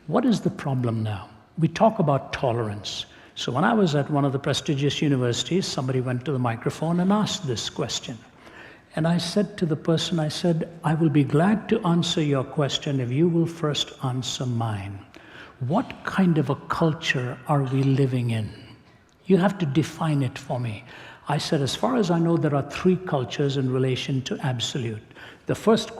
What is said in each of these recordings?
What is the problem now? We talk about tolerance. So when I was at one of the prestigious universities, somebody went to the microphone and asked this question. And I said to the person, I said, I will be glad to answer your question if you will first answer mine. What kind of a culture are we living in? You have to define it for me. I said, as far as I know, there are three cultures in relation to absolute. The first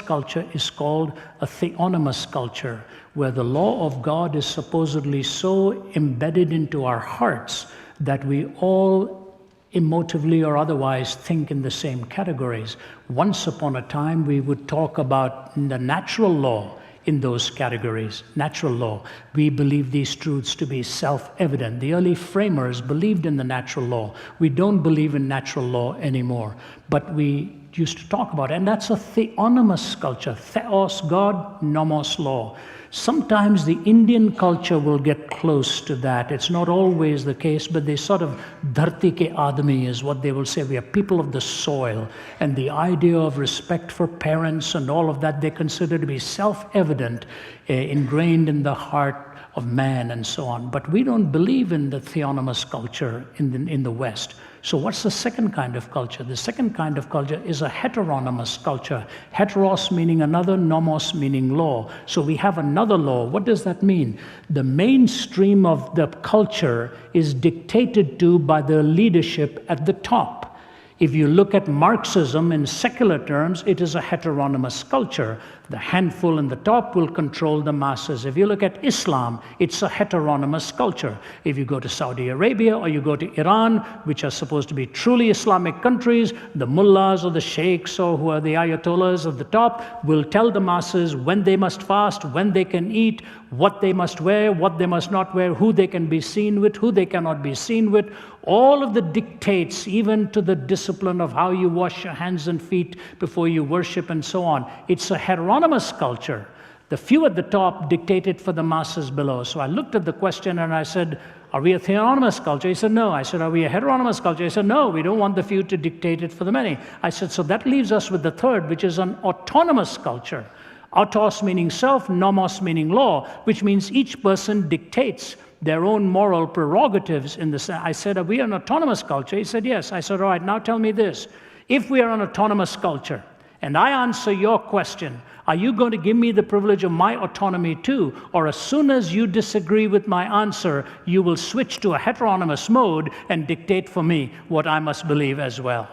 culture is called a Theonomos culture, where the law of God is supposedly so embedded into our hearts that we all emotively or otherwise think in the same categories. Once upon a time, we would talk about the natural law in those categories, natural law. We believe these truths to be self-evident. The early framers believed in the natural law. We don't believe in natural law anymore, but we used to talk about it, and that's a Theonomos culture. Theos, God, nomos, law. Sometimes the Indian culture will get close to that. It's not always the case, but they sort of, dharti ke aadmi is what they will say. We are people of the soil. And the idea of respect for parents and all of that, they consider to be self-evident, ingrained in the heart of man and so on. But we don't believe in the Theonomos culture in the West. So what's the second kind of culture? The second kind of culture is a heteronomous culture. Heteros meaning another, nomos meaning law. So we have another law. What does that mean? The mainstream of the culture is dictated to by the leadership at the top. If you look at Marxism in secular terms, it is a heteronomous culture. The handful in the top will control the masses. If you look at Islam, it's a heteronomous culture. If you go to Saudi Arabia or you go to Iran, which are supposed to be truly Islamic countries, the mullahs or the sheikhs or who are the ayatollahs at the top will tell the masses when they must fast, when they can eat, what they must wear, what they must not wear, who they can be seen with, who they cannot be seen with. All of the dictates, even to the discipline of how you wash your hands and feet before you worship and so on. It's a heteronomous culture. The few at the top dictate it for the masses below. So I looked at the question and I said, are we a theonomous culture? He said, no. I said, are we a heteronomous culture? He said, no, we don't want the few to dictate it for the many. I said, so that leaves us with the third, which is an autonomous culture. Autos meaning self, nomos meaning law, which means each person dictates their own moral prerogatives in the sense. I said, are we an autonomous culture? He said, yes. I said, all right, now tell me this. If we are an autonomous culture, and I answer your question, are you going to give me the privilege of my autonomy too? Or as soon as you disagree with my answer, you will switch to a heteronomous mode and dictate for me what I must believe as well?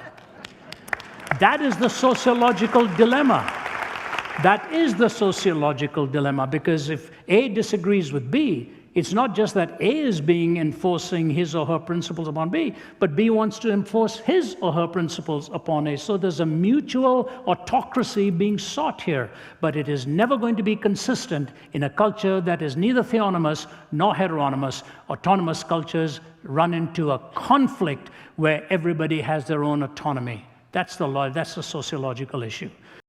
That is the sociological dilemma. That is the sociological dilemma, because if A disagrees with B, it's not just that A is enforcing his or her principles upon B, but B wants to enforce his or her principles upon A. So there's a mutual autocracy being sought here, but it is never going to be consistent in a culture that is neither theonomous nor heteronomous. Autonomous cultures run into a conflict where everybody has their own autonomy. That's the sociological issue.